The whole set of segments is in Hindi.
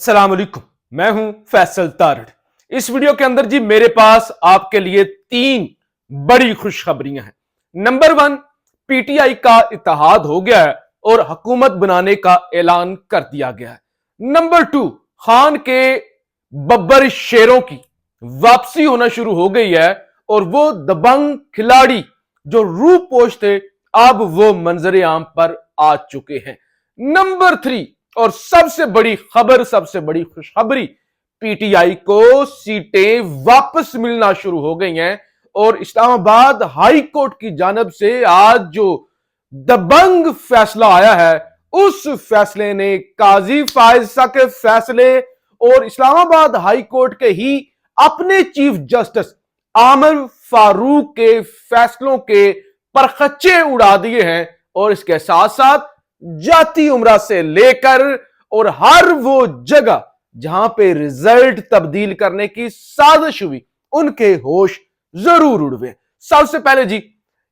अस्सलाम वालेकुम, मैं हूं फैसल तारड़। इस वीडियो के अंदर जी मेरे पास आपके लिए 3 बड़ी खुशखबरियां हैं। नंबर 1, पीटीआई का इत्तेहाद हो गया है और हुकूमत बनाने का ऐलान कर दिया गया है। नंबर 2, खान के बब्बर शेरों की वापसी होना शुरू हो गई है और वो दबंग खिलाड़ी जो रूपोश थे अब वो मंजर आम पर आ चुके हैं। नंबर 3 और सबसे बड़ी खबर, सबसे बड़ी खुशखबरी, पीटीआई को सीटें वापस मिलना शुरू हो गई हैं और इस्लामाबाद हाई कोर्ट की जानब से आज जो दबंग फैसला आया है उस फैसले ने काजी फायज सा के फैसले और इस्लामाबाद हाई कोर्ट के ही अपने चीफ जस्टिस आमिर फारूक के फैसलों के परखच्चे उड़ा दिए हैं और इसके साथ साथ जाती उम्रा से लेकर और हर वो जगह जहां पे रिजल्ट तब्दील करने की साजिश हुई उनके होश जरूर उड़वे। सबसे पहले जी,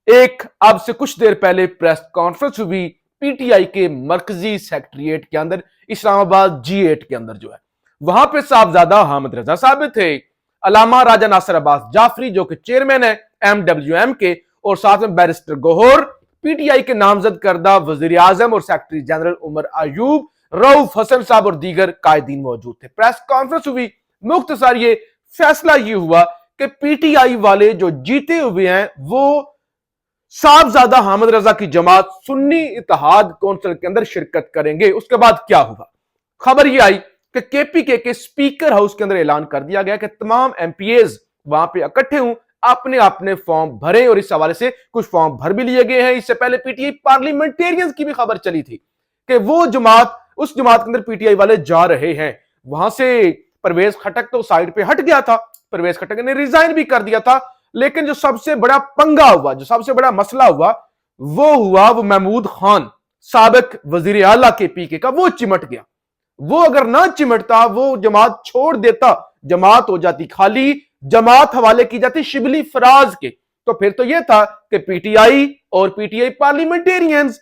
एक अब से कुछ देर पहले प्रेस कॉन्फ्रेंस हुई पीटीआई के मरकजी सेक्रेटरिएट के अंदर, इस्लामाबाद G8 के अंदर जो है, वहां पे साहबजादा हामिद रजा साहब थे, अलामा राजा नासिर अब्बास जाफरी जो कि चेयरमैन है MWM के, और साथ में बैरिस्टर गौहर, पीटीआई के नामजद करदा वजीर आजम और सेक्रेटरी जनरल उमर अयूब, रऊफ हसन साहब और दीगर कायदीन मौजूद थे। प्रेस कॉन्फ्रेंस हुई, मुख्तसर ये फैसला ये हुआ कि पीटीआई वाले जो जीते हुए हैं वो साहबजादा हामिद रजा की जमात सुन्नी इत्तेहाद कौंसिल के अंदर शिरकत करेंगे। उसके बाद क्या हुआ, खबर ये आई कि केपीके के स्पीकर हाउस के अंदर ऐलान कर दिया गया कि तमाम एमपीएज वहां पे इकट्ठे हों, अपने अपने फॉर्म भरें, और इस हवाले से कुछ फॉर्म भर भी लिए गए हैं। इससे पहले पीटीआई पार्लियामेंटेरियंस की भी खबर चली थी कि वो जमात, उस जमात के अंदर पीटीआई वाले जा रहे हैं। वहां से परवेज खटक तो साइड पे हट गया था, परवेज खटक ने रिजाइन भी कर दिया था, लेकिन जो सबसे बड़ा पंगा हुआ, जो सबसे बड़ा मसला हुआ वो महमूद खान, साबिक वजीर आला के पीके का, वो चिमट गया। वो अगर ना चिमटता, वो जमात छोड़ देता, जमात हो जाती खाली, जमात हवाले की जाती शिबली फराज के, तो फिर तो यह था कि पीटीआई और पीटीआई पार्लियामेंटेरियंस,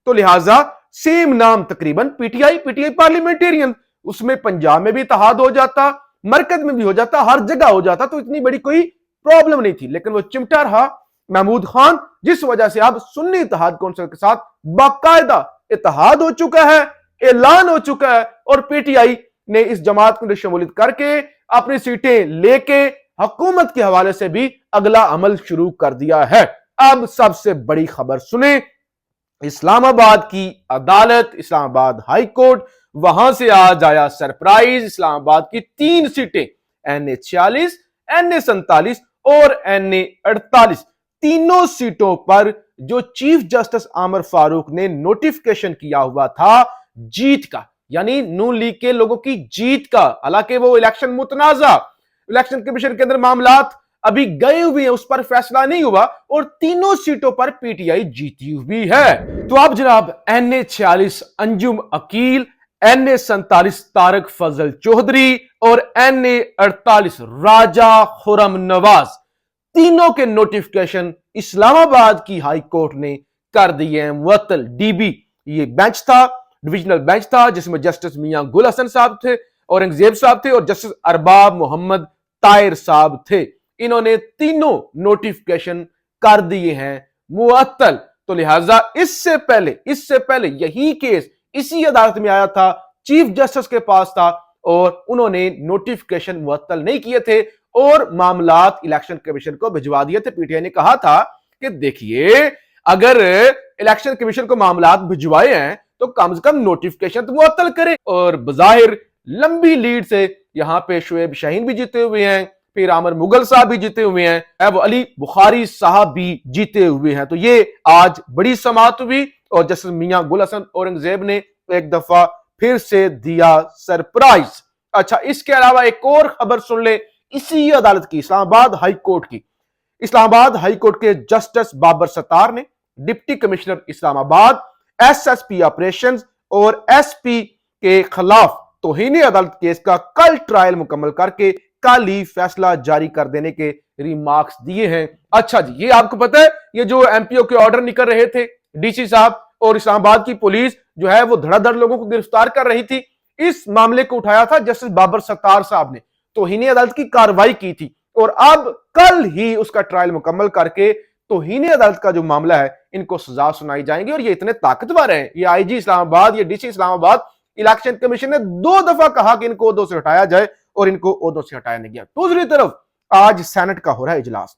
तो लिहाजा सेम नाम तकरीबन पीटीआई पार्लियामेंटेरियन, उसमें पंजाब में भी इत्तेहाद हो जाता, मरकज में भी हो जाता, हर जगह हो जाता, तो इतनी बड़ी कोई प्रॉब्लम नहीं थी। लेकिन वो चिमटा रहा महमूद खान, जिस वजह से अब सुन्नी इत्तेहाद कौंसिल के साथ बाकायदा इत्तेहाद हो चुका है, ऐलान हो चुका है, और पीटीआई ने इस जमात को शमूलियत करके अपनी सीटें लेके हुकूमत के हवाले से भी अगला अमल शुरू कर दिया है। अब सबसे बड़ी खबर सुने, इस्लामाबाद की अदालत, इस्लामाबाद हाई कोर्ट, वहां से आज आया सरप्राइज। इस्लामाबाद की 3 सीटें NA 46, NA 47 और NA 48, तीनों सीटों पर जो चीफ जस्टिस आमिर फारूक ने नोटिफिकेशन किया हुआ था जीत का, यानी नून लीग के लोगों की जीत का, हालांकि वो इलेक्शन मुतनाजा, इलेक्शन कमीशन के अंदर मामलात अभी गए हुए हैं, उस पर फैसला नहीं हुआ, और तीनों सीटों पर पीटीआई जीती हुई है। तो अब जनाब NA 46 अंजुम अकील, NA 47 तारक फजल चौधरी और NA 48 राजा खुरम नवाज, तीनों के नोटिफिकेशन इस्लामाबाद की हाई कोर्ट ने कर दिए हैं मुअत्तल। DB ये बेंच था, डिविजनल बेंच था, जिसमें जस्टिस मियां गुल हसन साहब थे, औरंगजेब साहब थे और जस्टिस अरबाब मोहम्मद ताहिर साहब थे। इन्होंने तीनों नोटिफिकेशन कर दिए हैं मुअत्तल। तो लिहाजा इससे पहले यही केस इसी अदालत में आया था, चीफ जस्टिस के पास था, और उन्होंने नोटिफिकेशन मुअत्तल नहीं किए थे और मामलात इलेक्शन कमीशन को भिजवा दिए थे। पीटीआई ने कहा था कि देखिए, अगर इलेक्शन कमीशन को मामलात भिजवाए हैं तो कम से कम नोटिफिकेशन तो मुअत्तल करे, और बजाहिर लंबी लीड से यहां पे शुएब शाहीन भी जीते हुए हैं, फिर आमिर मुगल साहब भी जीते हुए हैं, अब अली बुखारी साहब भी जीते हुए हैं। तो ये आज बड़ी समाअत हुई और जस्टिस मियां गुल हसन औरंगजेब ने एक दफा फिर से दिया सरप्राइज। अच्छा, इसके अलावा एक और खबर सुन ले, इसी अदालत की, इस्लामाबाद हाई कोर्ट की। इस्लामाबाद हाई कोर्ट के जस्टिस बाबर सत्तार ने deputy commissioner Islamabad, SSP operations और SP के खिलाफ तौहीन अदालत केस का कल ट्रायल मुकम्मल करके कल ही फैसला जारी कर देने के रिमार्क्स दिए हैं। अच्छा जी, ये आपको पता है, ये जो MPO के ऑर्डर निकल रहे थे, DC साहब और इस्लामाबाद की पुलिस जो है वो धड़ाधड़ लोगों को गिरफ्तार कर रही थी, इस मामले को उठाया था जस्टिस बाबर सत्तार साहब ने, तौहीन अदालत की कार्रवाई की थी और अब कल ही उसका ट्रायल मुकम्मल करके तौहीन अदालत का जो मामला है इनको सजा सुनाई जाएंगी। और ये इतने ताकतवर हैं, ये आईजी इस्लामाबाद, ये डीसी इस्लामाबाद, इलेक्शन कमीशन ने 2 दफा कहा कि इनको ओहदों से हटाया जाए और इनको ओहदों से हटाया नहीं गया। दूसरी तरफ आज सेनेट का हो रहा है इजलास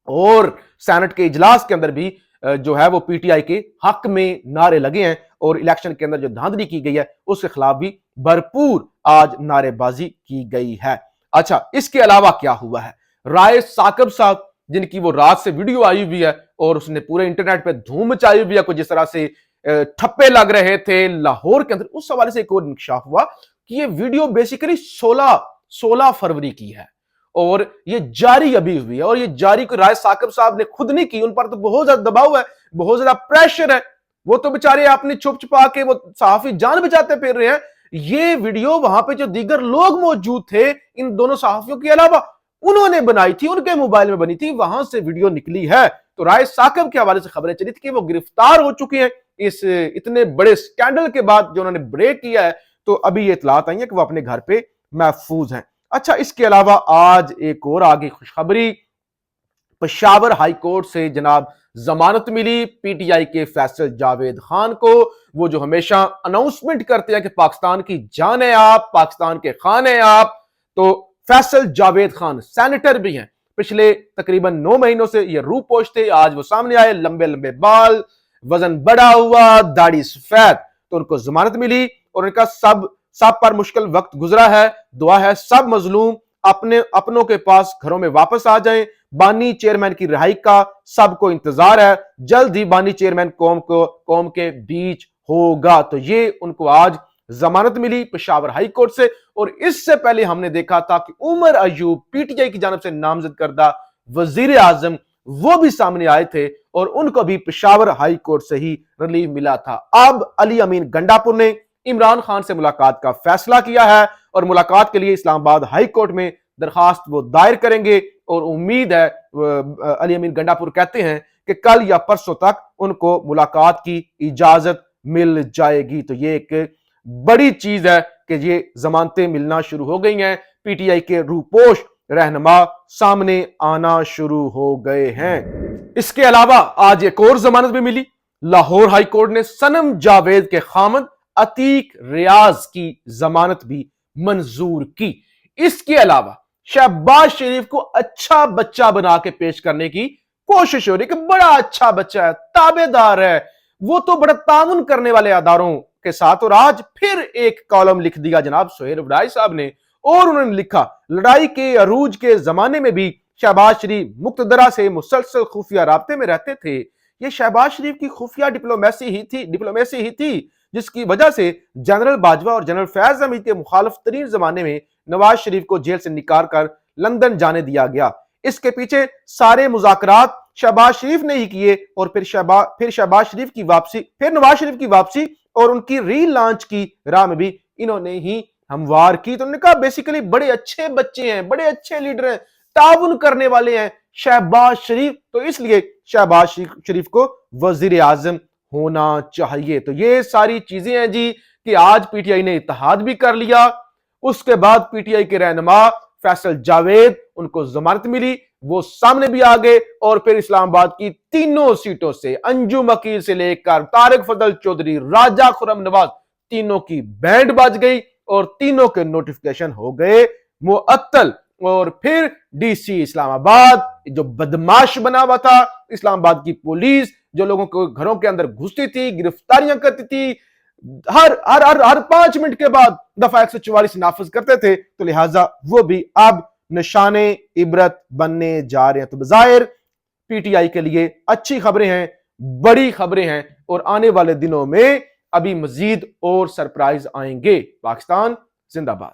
और सेनेट के इजलास के अंदर भी जो है वो पीटीआई के हक में नारे लगे हैं और इलेक्शन के अंदर जो धांधली की गई है उसके खिलाफ भी भरपूर आज नारेबाजी की गई है। अच्छा, इसके अलावा क्या हुआ है? राय साकब साहब, जिनकी वो रात से वीडियो आई हुई है और उसने पूरे इंटरनेट पे धूम मचाई हुई है, कुछ जिस तरह से ठप्पे लग रहे थे लाहौर के अंदर, उस हवाले से एक और इंकशाफ हुआ कि ये वीडियो बेसिकली 16 फरवरी की है और ये जारी अभी हुई है। और ये जारी को राय साकब साहब ने खुद नहीं की, उन पर तो बहुत ज्यादा दबाव है, बहुत ज्यादा प्रेशर है। वो तो बेचारे अपनी छुप छुपा के वो सहाफी जान बचाते फिर रहे हैं। ये वीडियो वहां पे जो दीगर लोग मौजूद थे इन दोनों सहाफियों के अलावा, उन्होंने बनाई थी, उनके मोबाइल में बनी थी, वहां से वीडियो निकली है। तो राय साकब के हवाले से खबरें चली थी कि वो गिरफ्तार हो चुके हैं इस इतने बड़े स्कैंडल के बाद जो उन्होंने ब्रेक किया है। तो अभी ये इतलात आई है कि वो अपने घर पे महफूज हैं। अच्छा, इसके अलावा आज एक और आगे खुशखबरी, पेशावर हाई कोर्ट से जनाब जमानत मिली पीटीआई के फैसल जावेद खान को। वो जो हमेशा अनाउंसमेंट करते हैं कि पाकिस्तान की जान है आप, पाकिस्तान के खान है आप, तो फैसल जावेद खान सेनेटर भी हैं। पिछले तकरीबन 9 महीनों से ये रूपोश थे, आज वो सामने आए, लंबे लंबे बाल, वजन बढ़ा हुआ, दाढ़ी सफेद। तो उनको जमानत मिली और उनका सब पर मुश्किल वक्त गुजरा है। दुआ है सब मजलूम अपनों के पास घरों में वापस आ जाएं। बानी चेयरमैन की रिहाई का सबको इंतजार है, जल्द ही बानी चेयरमैन कौम के बीच होगा। तो ये उनको आज जमानत मिली पेशावर हाई कोर्ट से। और इससे पहले हमने देखा था कि उमर अयूब पीटीआई की जानब से नामजद करदा वजीर आजम, वो भी सामने आए थे और उनको भी पेशावर हाई कोर्ट से ही रिलीफ मिला था। अब अली अमीन गंडापुर ने इमरान खान से मुलाकात का फैसला किया है और मुलाकात के लिए इस्लामाबाद हाई कोर्ट में दरखास्त वो दायर करेंगे और उम्मीद है, अली अमीन गंडापुर कहते हैं कि कल या परसों तक उनको मुलाकात की इजाजत मिल जाएगी। तो ये एक बड़ी चीज है कि ये जमानतें मिलना शुरू हो गई हैं, पीटीआई के रूपोश रहनुमा सामने आना शुरू हो गए हैं। इसके अलावा आज एक और जमानत भी मिली। लाहौर हाई कोर्ट ने सनम जावेद के खामद अतीक रियाज की जमानत भी मंजूर की। इसके अलावा शहबाज शरीफ को अच्छा बच्चा बना के पेश करने की कोशिश हो रही है कि बड़ा अच्छा बच्चा है, ताबेदार है, वो तो बड़ा ताउन करने वाले अदारों के साथ। और आज फिर एक कॉलम लिख दिया जनाब सुहेल वडाई साहब ने और उन्होंने लिखा, लड़ाई के अरूज के जमाने में भी शहबाज शरीफ मुक्तदरा से मुसलसल खुफिया राब्ते में रहते थे। ये शहबाज शरीफ की खुफिया डिप्लोमेसी ही थी जिसकी वजह से जनरल बाजवा और जनरल फैज हमीद के मुखालिफ तरीन जमाने में नवाज शरीफ को जेल से निकाल कर लंदन जाने दिया गया। इसके पीछे सारे मुज़ाकरात शहबाज शरीफ ने ही किए और फिर शहबाज शरीफ की वापसी, फिर नवाज शरीफ की वापसी और उनकी री लॉन्च की राह में भी इन्होंने ही हमवार की। तो उन्होंने कहा बेसिकली बड़े अच्छे बच्चे हैं, बड़े अच्छे लीडर हैं, ताउन करने वाले हैं शहबाज शरीफ, तो इसलिए शहबाज शरीफ को वजीर आजम होना चाहिए। तो ये सारी चीजें हैं जी कि आज पीटीआई ने इत्तेहाद भी कर लिया। उसके बाद पीटीआई के रहनुमा फैसल जावेद, उनको जमानत मिली, वो सामने भी आ गए और फिर इस्लामाबाद की तीनों सीटों से अंजुम अकील से लेकर तारिक फजल चौधरी, राजा खुर्रम नवाज, तीनों की बैंड बज गई और तीनों के नोटिफिकेशन हो गए मुअत्तल। और फिर डीसी इस्लामाबाद जो बदमाश बना हुआ था, इस्लामाबाद की पुलिस जो लोगों को घरों के अंदर घुसती थी, गिरफ्तारियां करती थी, हर 5 मिनट के बाद दफा 144 नाफिज करते थे, तो लिहाजा वो भी अब निशाने इबरत बनने जा रहे हैं। तो बज़ाहिर पीटीआई के लिए अच्छी खबरें हैं, बड़ी खबरें हैं और आने वाले दिनों में अभी मजीद और सरप्राइज आएंगे। पाकिस्तान जिंदाबाद।